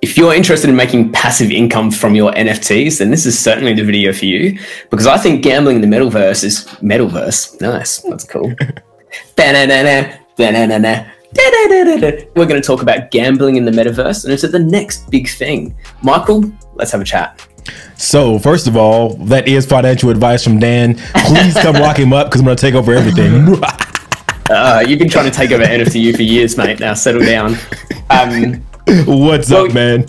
If you're interested in making passive income from your NFTs, then this is certainly the video for you, because I think gambling in the metaverse is nice. That's cool. We're going to talk about gambling in the metaverse, and it's the next big thing. Michael, let's have a chat. So first of all, that is financial advice from Dan. Please come lock him up because I'm going to take over everything. You've been trying to take over NFTyou for years, mate. Now settle down. What's up, man?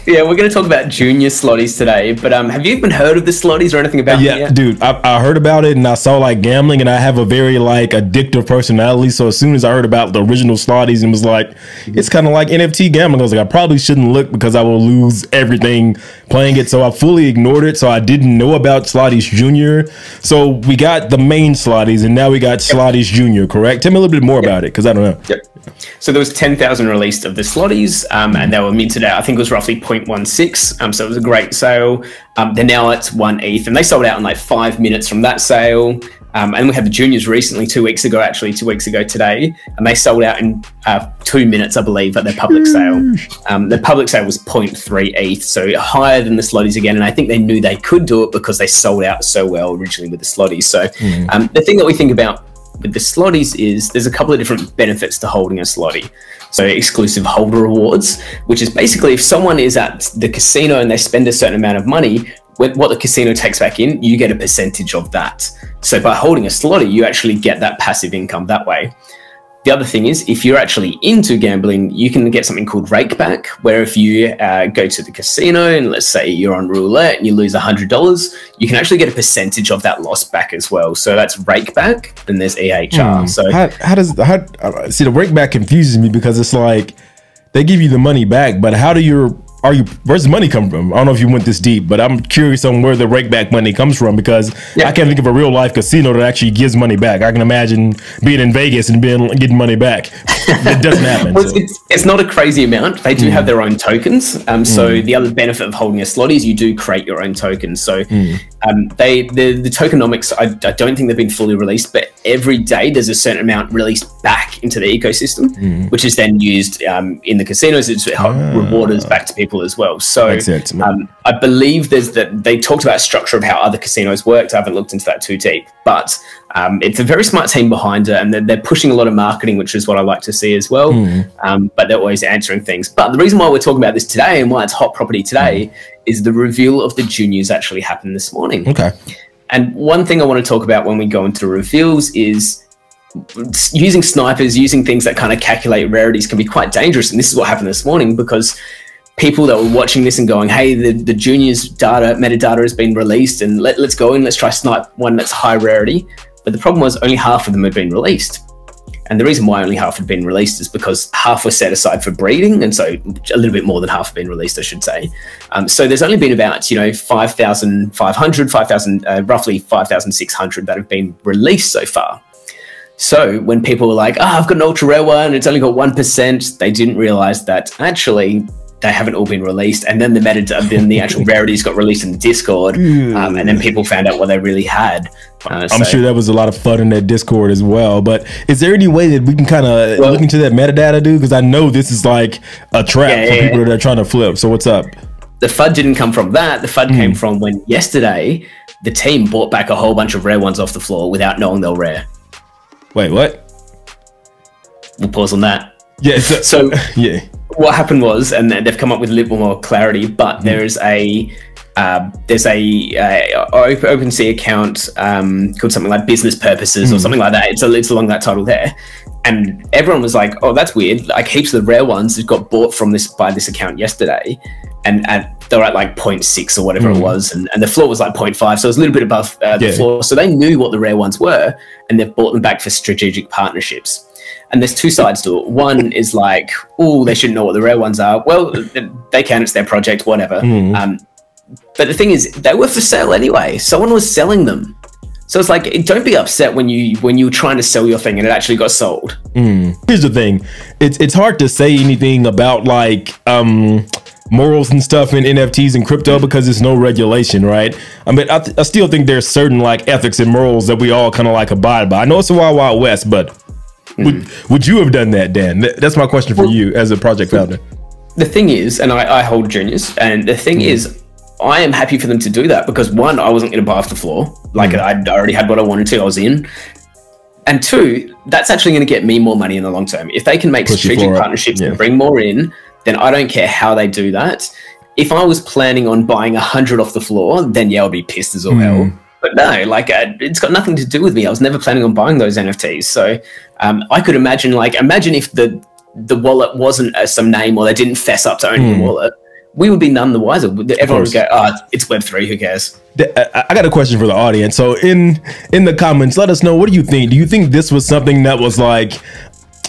Yeah, we're going to talk about junior Sloties today, but have you even heard of the Sloties or anything about it yet? Dude, I heard about it and I saw like gambling, and I have a very like addictive personality. So as soon as I heard about the original Sloties and was like, it's kind of like NFT gambling, I was like, I probably shouldn't look because I will lose everything playing it. So I fully ignored it. So I didn't know about Sloties Junior. So we got the main Sloties and now we got Sloties Junior, correct? Tell me a little bit more about it because I don't know. Yep. So there was 10,000 released of the Sloties, and they were minted out. I think it was roughly 0.16. So it was a great sale. They're now at 1 ETH, and they sold out in like 5 minutes from that sale. And we had the juniors recently, 2 weeks ago today, and they sold out in 2 minutes, I believe, at their public sale. The public sale was 0.3 ETH, so higher than the Sloties again. And I think they knew they could do it because they sold out so well originally with the Sloties. So the thing that we think about with the Sloties is there's a couple of different benefits to holding a Slotie. So exclusive holder rewards, which is basically if someone is at the casino and they spend a certain amount of money, what the casino takes back in, you get a percentage of that. So by holding a Slotie, you actually get that passive income that way. The other thing is, if you're actually into gambling, you can get something called rake back, where if you go to the casino and let's say you're on roulette and you lose $100, you can actually get a percentage of that loss back as well. So that's rake back, and there's EHR. So see, the rake back confuses me because it's like they give you the money back, but where's the money come from? I don't know if you went this deep, but I'm curious on where the rake back money comes from, because I can't think of a real life casino that actually gives money back. I can imagine being in Vegas and getting money back. It doesn't happen. Well, it's not a crazy amount. They do have their own tokens. So the other benefit of holding a Slotie is you do create your own tokens. So the tokenomics, I don't think they've been fully released, but every day there's a certain amount released back into the ecosystem, which is then used in the casinos. It's rewarded back to people as well. So I believe they talked about structure of how other casinos worked. I haven't looked into that too deep, but it's a very smart team behind it, and they're pushing a lot of marketing, which is what I like to see as well. But they're always answering things. But the reason why we're talking about this today and why it's hot property today is the reveal of the juniors actually happened this morning. Okay. And one thing I want to talk about when we go into reveals is using snipers, using things that kind of calculate rarities can be quite dangerous. And this is what happened this morning, because people that were watching this and going, hey, the juniors metadata has been released, and let's go in, let's try snipe one that's high rarity. But the problem was only half of them had been released. And the reason why only half had been released is because half were set aside for breeding, and so a little bit more than half have been released, I should say. So there's only been about 5,500, roughly 5,600 that have been released so far. So when people were like, I've got an ultra rare one, it's only got 1%, they didn't realize that actually they haven't all been released. And then the actual rarities got released in the Discord, and then people found out what they really had. I'm sure that was a lot of fun in that Discord as well. But is there any way that we can kind of look into that metadata, dude? Because I know this is like a trap for people that are trying to flip. So what's up? The FUD didn't come from that. The FUD came from when yesterday the team bought back a whole bunch of rare ones off the floor without knowing they were rare. Wait, what? We'll pause on that. Yeah. So what happened was, and they've come up with a little more clarity, but there's a Opensea account called something like business purposes or something like that. It's along that title there, and everyone was like, "Oh, that's weird." Like heaps of the rare ones that got bought by this account yesterday, and they were at like 0.6 or whatever it was, and the floor was like 0.5, so it was a little bit above the floor. So they knew what the rare ones were, and they've bought them back for strategic partnerships. And there's two sides to it. One is like, oh, they shouldn't know what the rare ones are. Well, they can, it's their project, whatever. But the thing is, they were for sale anyway. Someone was selling them. So it's like, don't be upset when you were trying to sell your thing and it actually got sold. Here's the thing. It's hard to say anything about like morals and stuff in NFTs and crypto because there's no regulation, right? I mean, I still think there's certain like ethics and morals that we all kind of like abide by. I know it's a wild, wild west, but would you have done that, Dan? That's my question for you as a project founder. the thing is, and I hold juniors, and the thing is, I am happy for them to do that because one, I wasn't going to buy off the floor. Like I'd already had what I wanted to, I was in. And two, that's actually going to get me more money in the long term. If they can make strategic partnerships and bring more in, then I don't care how they do that. If I was planning on buying 100 off the floor, then yeah, I'll be pissed as all hell. But no, like it's got nothing to do with me. I was never planning on buying those NFTs. So I could imagine, imagine if the wallet wasn't some name or they didn't fess up to owning the wallet. We would be none the wiser. Everyone would go, oh, it's Web3, who cares? I got a question for the audience. So in the comments, let us know, what do you think? Do you think this was something that was like,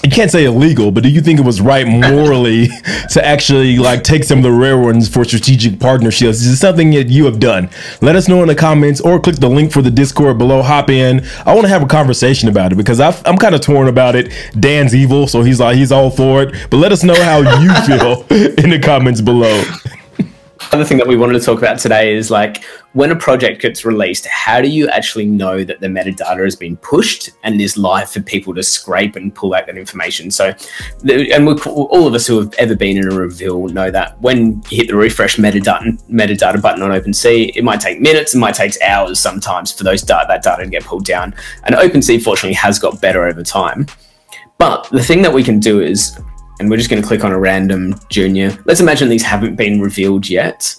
you can't say illegal, but do you think it was right morally to actually like take some of the rare ones for strategic partnerships? Is it something that you have done? Let us know in the comments or click the link for the Discord below. Hop in. I want to have a conversation about it because I'm kind of torn about it. Dan's evil, so he's all for it. But let us know how you feel in the comments below. Other thing that we wanted to talk about today is like when a project gets released, how do you actually know that the metadata has been pushed and is live for people to scrape and pull out that information? So, all of us who have ever been in a reveal know that when you hit the refresh metadata button on Opensea, it might take minutes, it might take hours sometimes for that data to get pulled down. And Opensea fortunately has got better over time. But the thing that we can do is, and we're just going to click on a random junior. Let's imagine these haven't been revealed yet.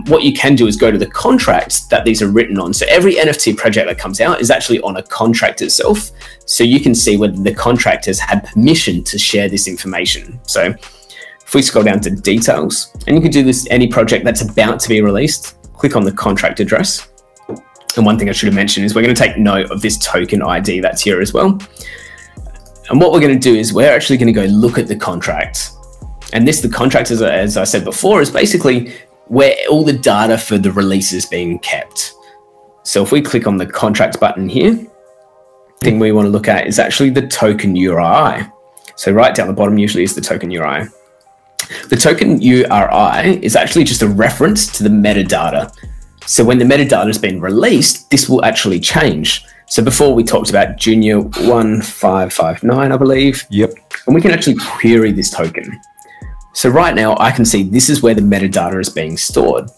What you can do is go to the contracts that these are written on. So every NFT project that comes out is actually on a contract itself. So you can see whether the contractors had permission to share this information. So if we scroll down to details, and you can do this any project that's about to be released, click on the contract address. And one thing I should have mentioned is we're going to take note of this token ID that's here as well. And what we're going to do is we're actually going to go look at the contract. And the contract, as I said before, is basically where all the data for the release is being kept. So if we click on the contract button here, the thing we want to look at is actually the token URI. So right down the bottom usually is the token URI. The token URI is actually just a reference to the metadata. So when the metadata has been released, this will actually change. So before we talked about Junior 1559, I believe. Yep. And we can actually query this token. So right now I can see this is where the metadata is being stored.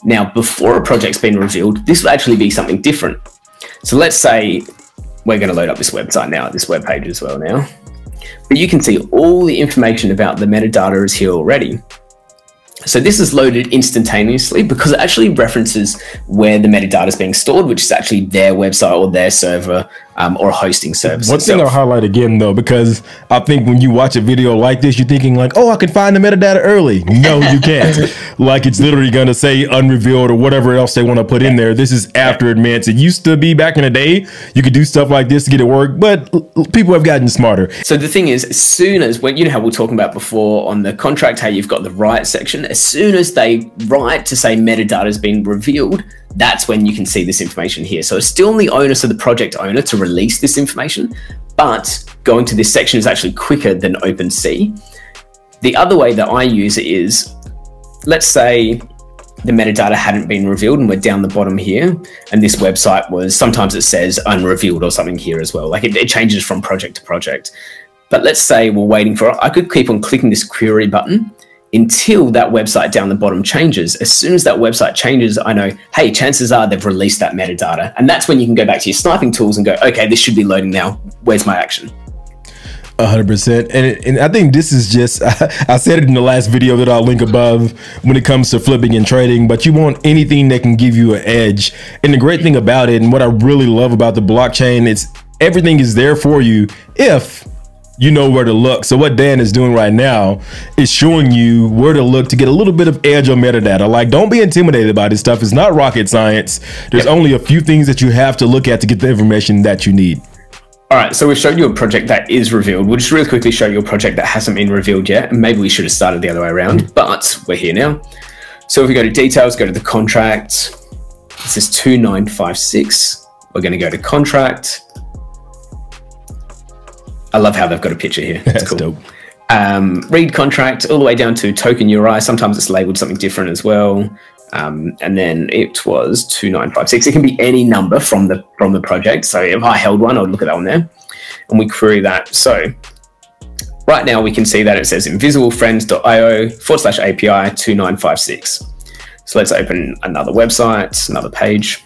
Now, before a project's been revealed, this will actually be something different. So let's say we're going to load up this website now, this web page as well now. But you can see all the information about the metadata is here already. So this is loaded instantaneously because it actually references where the metadata is being stored, which is actually their website or their server or hosting service. One thing I'll highlight again, though, because I think when you watch a video like this, you're thinking like, oh, I can find the metadata early. No, you can't. Like it's literally going to say unrevealed or whatever else they want to put in there. This is after advance. It used to be back in the day, you could do stuff like this to get it work, but people have gotten smarter. So the thing is, as soon as, when you know how we were talking about before on the contract, how you've got the write section, as soon as they write to say metadata has been revealed, that's when you can see this information here. So it's still on the onus of the project owner to release this information, but going to this section is actually quicker than Opensea. The other way that I use it is, let's say the metadata hadn't been revealed and we're down the bottom here, and this website was, sometimes it says unrevealed or something here as well. Like it changes from project to project. But let's say we're waiting for it. I could keep on clicking this query button until that website down the bottom changes. As soon as that website changes, I know, hey, chances are they've released that metadata. And that's when you can go back to your sniping tools and go, okay, this should be loading now. Where's my action? 100%. And I think this is just, I said it in the last video that I'll link above when it comes to flipping and trading, but you want anything that can give you an edge. And the great thing about it, and what I really love about the blockchain, it's everything is there for you if you know where to look. So what Dan is doing right now is showing you where to look to get a little bit of edge on metadata. Like, don't be intimidated by this stuff. It's not rocket science. There's only a few things that you have to look at to get the information that you need. All right, so we've showed you a project that is revealed. We'll just really quickly show you a project that hasn't been revealed yet. And maybe we should have started the other way around, but we're here now. So if we go to details, go to the contract. This is 2956. We're going to go to contract. I love how they've got a picture here. That's cool. Dope. Read contract all the way down to token URI. Sometimes it's labeled something different as well. And then it was 2956. It can be any number from the project. So if I held one, I would look at that one there, and we query that. So right now we can see that it says invisiblefriends.io/API 2956. So let's open another website, another page,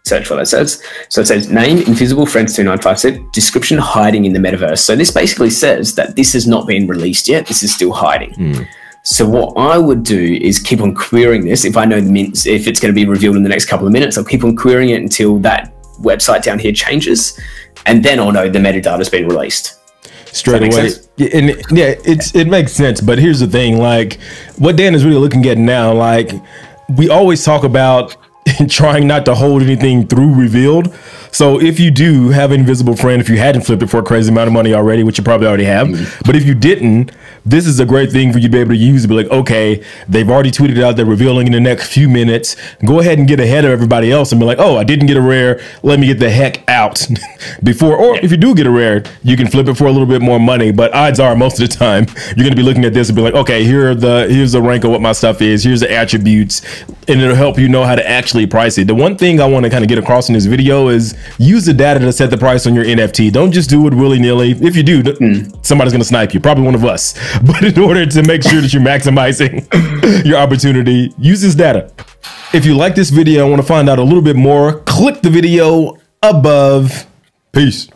search what that says. So it says name Invisible Friends 2956, description hiding in the metaverse. So this basically says that this has not been released yet. This is still hiding. So what I would do is keep on querying this. If I know if it's going to be revealed in the next couple of minutes, I'll keep on querying it until that website down here changes, and then I'll know the metadata has been released. Straight away. And yeah, it makes sense. But here's the thing, like what Dan is really looking at now, like we always talk about trying not to hold anything through revealed. So if you do have an invisible friend, if you hadn't flipped it for a crazy amount of money already, which you probably already have, but if you didn't, this is a great thing for you to be able to use to be like, okay, they've already tweeted out they're revealing in the next few minutes. Go ahead and get ahead of everybody else and be like, oh, I didn't get a rare. Let me get the heck out before. Or if you do get a rare, you can flip it for a little bit more money. But odds are most of the time you're going to be looking at this and be like, okay, here's the rank of what my stuff is. Here's the attributes, and it'll help you know how to actually price it. The one thing I want to kind of get across in this video is use the data to set the price on your NFT. Don't just do it willy-nilly. If you do, somebody's going to snipe you, probably one of us. But in order to make sure that you're maximizing your opportunity, use this data. If you like this video and want to find out a little bit more, click the video above. Peace.